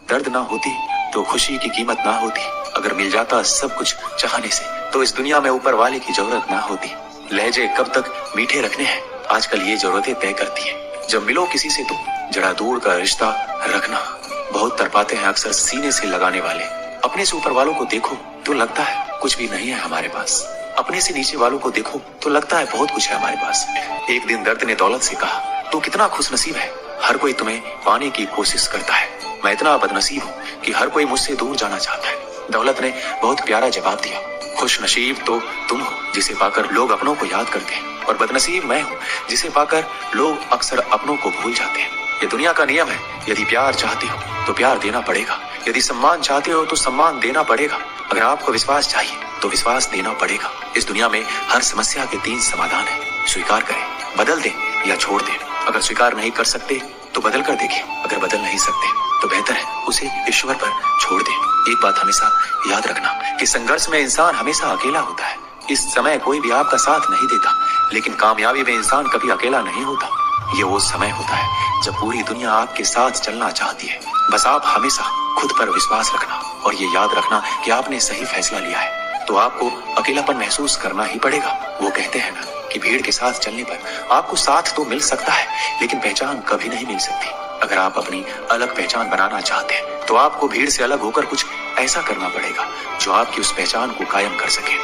दर्द ना होती तो खुशी की कीमत ना होती। अगर मिल जाता सब कुछ चाहने से तो इस दुनिया में ऊपर वाले की जरूरत ना होती। लहजे कब तक मीठे रखने हैं, आजकल ये जरूरतें तय करती है। जब मिलो किसी से तो जरा दूर का रिश्ता रखना। बहुत तड़पाते हैं अक्सर सीने से लगाने वाले। अपने से ऊपर वालों को देखो तो लगता है कुछ भी नहीं है हमारे पास। अपने से नीचे वालों को देखो तो लगता है बहुत कुछ है हमारे पास। एक दिन दर्द ने दौलत से कहा, तू कितना खुशनसीब है, हर कोई तुम्हें पाने की कोशिश करता है। मैं इतना बदनसीब हूँ कि हर कोई मुझसे दूर जाना चाहता है। दौलत ने बहुत प्यारा जवाब दिया, खुश नसीब तो तुम हो जिसे पाकर लोग अपनों को याद करते हैं, और बदनसीब मैं हूँ जिसे पाकर लोग अक्सर अपनों को भूल जाते हैं। ये दुनिया का नियम है, यदि प्यार चाहते हो तो प्यार देना पड़ेगा, यदि सम्मान चाहते हो तो सम्मान देना पड़ेगा। अगर आपको विश्वास चाहिए तो विश्वास देना पड़ेगा। इस दुनिया में हर समस्या के 3 समाधान है, स्वीकार करें, बदल दें या छोड़ दें। अगर स्वीकार नहीं कर सकते तो बदल कर देखें, अगर बदल नहीं सकते तो बेहतर है उसे ईश्वर पर छोड़ दें। एक बात हमेशा याद रखना कि संघर्ष में इंसान हमेशा अकेला होता है। इस समय कोई भी आपका साथ नहीं देता, लेकिन कामयाबी में इंसान कभी अकेला नहीं होता। ये वो समय होता है जब पूरी दुनिया आपके साथ चलना चाहती है। बस आप हमेशा खुद पर विश्वास रखना और ये याद रखना कि आपने सही फैसला लिया है। तो आपको अकेलापन महसूस करना ही पड़ेगा। वो कहते हैं ना कि भीड़ के साथ चलने पर आपको साथ तो मिल सकता है, लेकिन पहचान कभी नहीं मिल सकती। अगर आप अपनी अलग पहचान बनाना चाहते हैं तो आपको भीड़ से अलग होकर कुछ ऐसा करना पड़ेगा जो आपकी उस पहचान को कायम कर सके।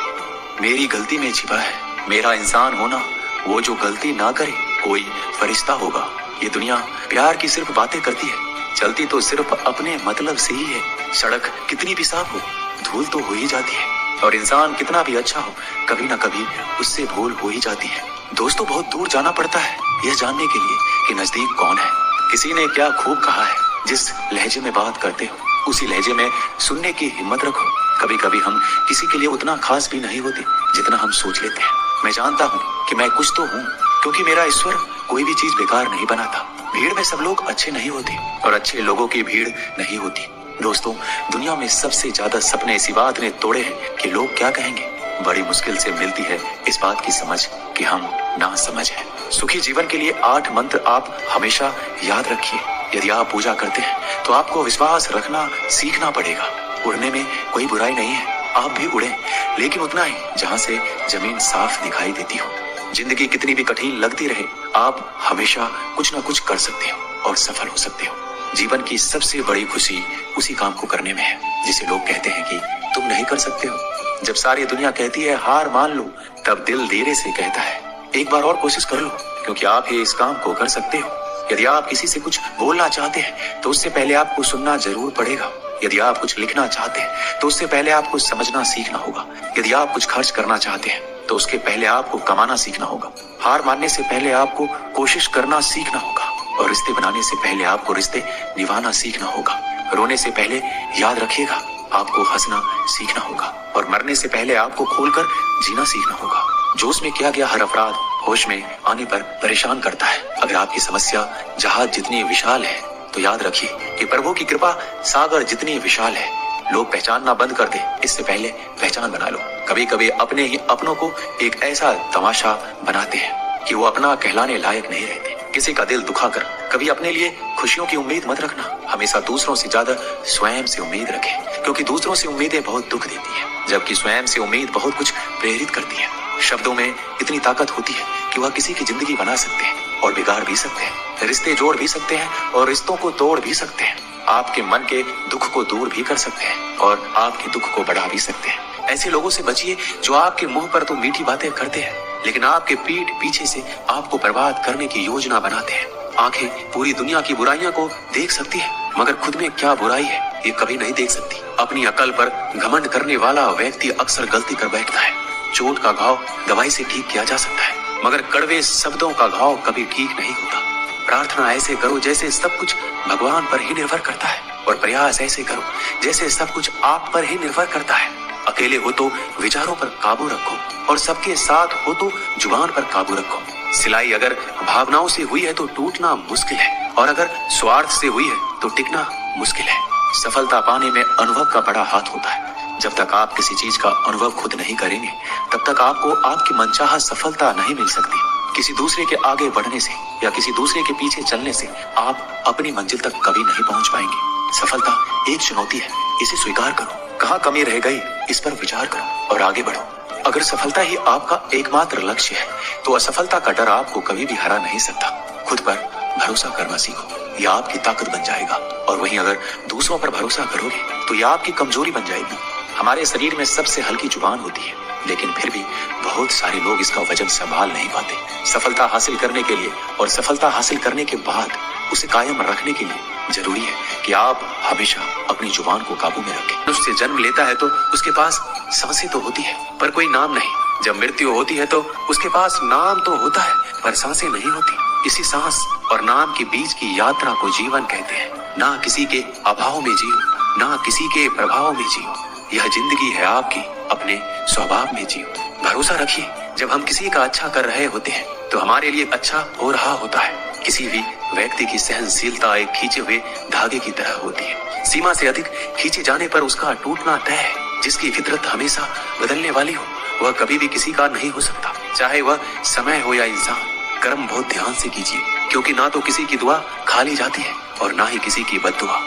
मेरी गलती में छिपा है मेरा इंसान होना, वो जो गलती ना करे कोई फरिश्ता होगा। ये दुनिया प्यार की सिर्फ बातें करती है, चलती तो सिर्फ अपने मतलब से ही है। सड़क कितनी भी साफ हो, धूल तो हो ही जाती है, और इंसान कितना भी अच्छा हो, कभी ना कभी उससे भूल हो ही जाती है। दोस्तों, बहुत दूर जाना पड़ता है यह जानने के लिए कि नजदीक कौन है। किसी ने क्या खूब कहा है, जिस लहजे में बात करते हो उसी लहजे में सुनने की हिम्मत रखो। कभी कभी हम किसी के लिए उतना खास भी नहीं होते जितना हम सोच लेते हैं। मैं जानता हूँ कि मैं कुछ तो हूँ, क्योंकि मेरा ईश्वर कोई भी चीज बेकार नहीं बनाता। भीड़ में सब लोग अच्छे नहीं होते और अच्छे लोगों की भीड़ नहीं होती। दोस्तों, दुनिया में सबसे ज्यादा सपने इसी बात ने तोड़े हैं कि लोग क्या कहेंगे। बड़ी मुश्किल से मिलती है इस बात की समझ कि हम ना समझ हैं। सुखी जीवन के लिए 8 मंत्र आप हमेशा याद रखिए। यदि आप पूजा करते हैं तो आपको विश्वास रखना सीखना पड़ेगा। उड़ने में कोई बुराई नहीं है, आप भी उड़े, लेकिन उतना ही जहाँ से जमीन साफ दिखाई देती हो। जिंदगी कितनी भी कठिन लगती रहे, आप हमेशा कुछ ना कुछ कर सकते हो और सफल हो सकते हो। जीवन की सबसे बड़ी खुशी उसी काम को करने में है जिसे लोग कहते हैं कि तुम नहीं कर सकते हो। जब सारी दुनिया कहती है हार मान लो, तब दिल धीरे से कहता है एक बार और कोशिश कर लो, क्योंकि आप ही इस काम को कर सकते हो। यदि आप किसी से कुछ बोलना चाहते हैं तो उससे पहले आपको सुनना जरूर पड़ेगा। यदि आप कुछ लिखना चाहते हैं तो उससे पहले आपको समझना सीखना होगा। यदि आप कुछ खर्च करना चाहते हैं तो उसके पहले आपको कमाना सीखना होगा। हार मानने से पहले आपको कोशिश करना सीखना होगा, और रिश्ते बनाने से पहले आपको रिश्ते निभाना सीखना होगा। रोने से पहले याद रखिएगा आपको हंसना सीखना होगा, और मरने से पहले आपको खोलकर जीना सीखना होगा। जोश में किया गया हर अपराध होश में आने पर परेशान करता है। अगर आपकी समस्या जहाज जितनी विशाल है तो याद रखिए कि प्रभु की कृपा सागर जितनी विशाल है। लोग पहचानना बंद कर दे इससे पहले पहचान बना लो। कभी कभी अपने ही अपनों को एक ऐसा तमाशा बनाते हैं कि वो अपना कहलाने लायक नहीं रहते। किसी का दिल दुखाकर कभी अपने लिए खुशियों की उम्मीद मत रखना। हमेशा दूसरों से ज्यादा स्वयं से उम्मीद रखें, क्योंकि दूसरों से उम्मीदें बहुत दुख देती है, जबकि स्वयं से उम्मीद बहुत कुछ प्रेरित करती है। शब्दों में इतनी ताकत होती है कि वह किसी की जिंदगी बना सकते हैं और बिगाड़ भी सकते हैं। रिश्ते जोड़ भी सकते हैं और रिश्तों को तोड़ भी सकते हैं। आपके मन के दुख को दूर भी कर सकते हैं और आपके दुख को बढ़ा भी सकते हैं। ऐसे लोगों से बचिए जो आपके मुंह पर तो मीठी बातें करते हैं, लेकिन आपके पीठ पीछे से आपको बर्बाद करने की योजना बनाते हैं। आंखें पूरी दुनिया की बुराइयां को देख सकती है, मगर खुद में क्या बुराई है ये कभी नहीं देख सकती। अपनी अकल पर घमंड करने वाला व्यक्ति अक्सर गलती कर बैठता है। चोट का घाव दवाई से ठीक किया जा सकता है, मगर कड़वे शब्दों का घाव कभी ठीक नहीं होता। प्रार्थना ऐसे करो जैसे सब कुछ भगवान पर ही निर्भर करता है, और प्रयास ऐसे करो जैसे सब कुछ आप पर ही निर्भर करता है। अकेले हो तो विचारों पर काबू रखो, और सबके साथ हो तो जुबान पर काबू रखो। सिलाई अगर भावनाओं से हुई है तो टूटना मुश्किल है, और अगर स्वार्थ से हुई है तो टिकना मुश्किल है। सफलता पाने में अनुभव का बड़ा हाथ होता है। जब तक आप किसी चीज का अनुभव खुद नहीं करेंगे, तब तक आपको आपकी मनचाहा सफलता नहीं मिल सकती। किसी दूसरे के आगे बढ़ने से या किसी दूसरे के पीछे चलने से आप अपनी मंजिल तक कभी नहीं पहुंच पाएंगे। सफलता एक चुनौती है, इसे स्वीकार करो। कहाँ कमी रह गई इस पर विचार करो और आगे बढ़ो। अगर सफलता ही आपका एकमात्र लक्ष्य है तो असफलता का डर आपको कभी भी हरा नहीं सकता। खुद पर भरोसा करना सीखो, यह आपकी ताकत बन जाएगा। और वहीं अगर दूसरों पर भरोसा करोगे तो यह आपकी कमजोरी बन जाएगी। हमारे शरीर में सबसे हल्की जुबान होती है, लेकिन फिर भी बहुत सारे लोग इसका वजन संभाल नहीं पाते। सफलता हासिल करने के लिए और सफलता हासिल करने के बाद उसे कायम रखने के लिए जरूरी है कि आप हमेशा अपनी जुबान को काबू में रखें। उससे जन्म लेता है तो उसके पास सांसें तो होती है पर कोई नाम नहीं। जब मृत्यु होती है तो उसके पास नाम तो होता है पर सांसें नहीं होती। इसी सांस और नाम के बीच की यात्रा को जीवन कहते हैं। ना किसी के अभाव में जियो, ना किसी के प्रभाव में जियो। यह जिंदगी है आपकी, अपने स्वभाव में जियो। भरोसा रखिए, जब हम किसी का अच्छा कर रहे होते हैं तो हमारे लिए अच्छा हो रहा होता है। किसी भी व्यक्ति की सहनशीलता एक खींचे हुए धागे की तरह होती है। सीमा से अधिक खींचे जाने पर उसका टूटना तय है। जिसकी फितरत हमेशा बदलने वाली हो वह कभी भी किसी का नहीं हो सकता, चाहे वह समय हो या इंसान। कर्म बहुत ध्यान से कीजिए, क्योंकि ना तो किसी की दुआ खाली जाती है और ना ही किसी की बद्दुआ।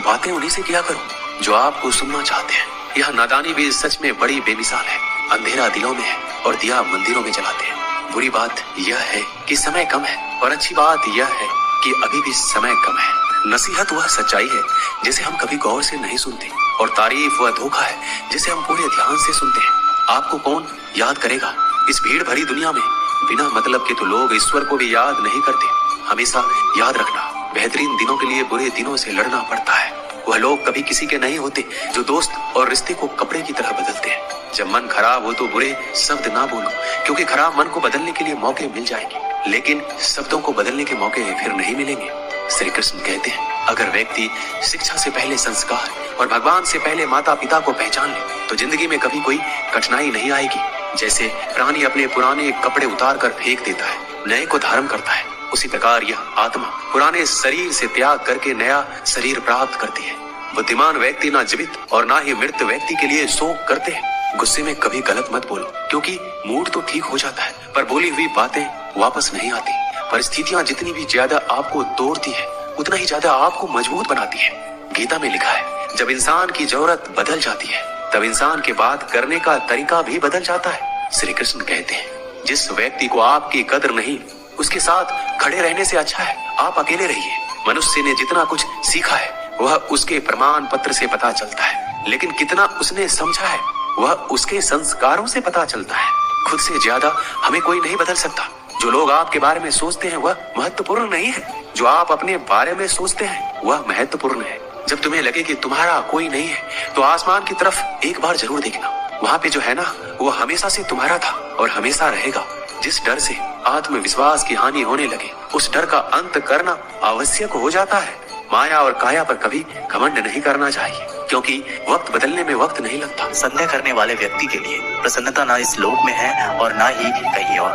बातें उन्हीं से किया करो जो आपको सुनना चाहते हैं। यह नादानी भी सच में बड़ी बेमिसाल है। अंधेरा दिलों में है और दिया मंदिरों में जलाते हैं। बुरी बात यह है कि समय कम है और अच्छी बात यह है कि अभी भी समय कम है। नसीहत वह सच्चाई है जिसे हम कभी गौर से नहीं सुनते और तारीफ वह धोखा है जिसे हम पूरे ध्यान से सुनते हैं। आपको कौन याद करेगा इस भीड़ भरी दुनिया में? बिना मतलब के तो लोग ईश्वर को भी याद नहीं करते। हमेशा याद रखना, बेहतरीन दिनों के लिए बुरे दिनों से लड़ना पड़ता है। वह लोग कभी किसी के नहीं होते जो दोस्त और रिश्ते को कपड़े की तरह बदलते हैं। जब मन खराब हो तो बुरे शब्द ना बोलो, क्योंकि खराब मन को बदलने के लिए मौके मिल जाएंगे, लेकिन शब्दों को बदलने के मौके फिर नहीं मिलेंगे। श्री कृष्ण कहते हैं, अगर व्यक्ति शिक्षा से पहले संस्कार और भगवान से पहले माता पिता को पहचान ले तो जिंदगी में कभी कोई कठिनाई नहीं आएगी। जैसे प्राणी अपने पुराने कपड़े उतार कर फेंक देता है, नए को धारण करता है, उसी प्रकार यह आत्मा पुराने शरीर से त्याग करके नया शरीर प्राप्त करती है। बुद्धिमान व्यक्ति ना जीवित और ना ही मृत व्यक्ति के लिए शोक करते हैं। गुस्से में कभी गलत मत बोलो, क्योंकि मूड तो ठीक हो जाता है पर बोली हुई बातें वापस नहीं आती। परिस्थितियां जितनी भी ज्यादा आपको तोड़ती है उतना ही ज्यादा आपको मजबूत बनाती है। गीता में लिखा है, जब इंसान की जरूरत बदल जाती है तब इंसान के बात करने का तरीका भी बदल जाता है। श्री कृष्ण कहते हैं, जिस व्यक्ति को आपकी कदर नहीं उसके साथ खड़े रहने से अच्छा है आप अकेले रहिए। मनुष्य ने जितना कुछ सीखा है वह उसके प्रमाण पत्र से पता चलता है, लेकिन कितना उसने समझा है वह उसके संस्कारों से पता चलता है। खुद से ज्यादा हमें कोई नहीं बदल सकता। जो लोग आपके बारे में सोचते हैं वह महत्वपूर्ण नहीं है, जो आप अपने बारे में सोचते हैं वह महत्वपूर्ण है। जब तुम्हें लगे कि तुम्हारा कोई नहीं है तो आसमान की तरफ एक बार जरूर देखना। वहाँ पे जो है ना वो हमेशा से तुम्हारा था और हमेशा रहेगा। जिस डर से आत्मविश्वास की हानि होने लगे उस डर का अंत करना आवश्यक हो जाता है। माया और काया पर कभी घमंड नहीं करना चाहिए, क्योंकि वक्त बदलने में वक्त नहीं लगता। संदेह करने वाले व्यक्ति के लिए प्रसन्नता ना इस लोक में है और ना ही कहीं और।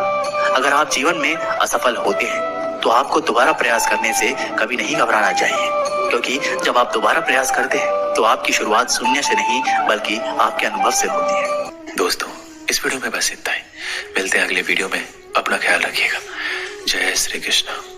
अगर आप जीवन में असफल होते हैं तो आपको दोबारा प्रयास करने से कभी नहीं घबराना चाहिए, क्योंकि जब आप दोबारा प्रयास करते हैं तो आपकी शुरुआत शून्य से नहीं बल्कि आपके अनुभव से होती है। दोस्तों, इस वीडियो में बस इतना ही। मिलते हैं अगले वीडियो में। अपना ख्याल रखिएगा। जय श्री कृष्ण।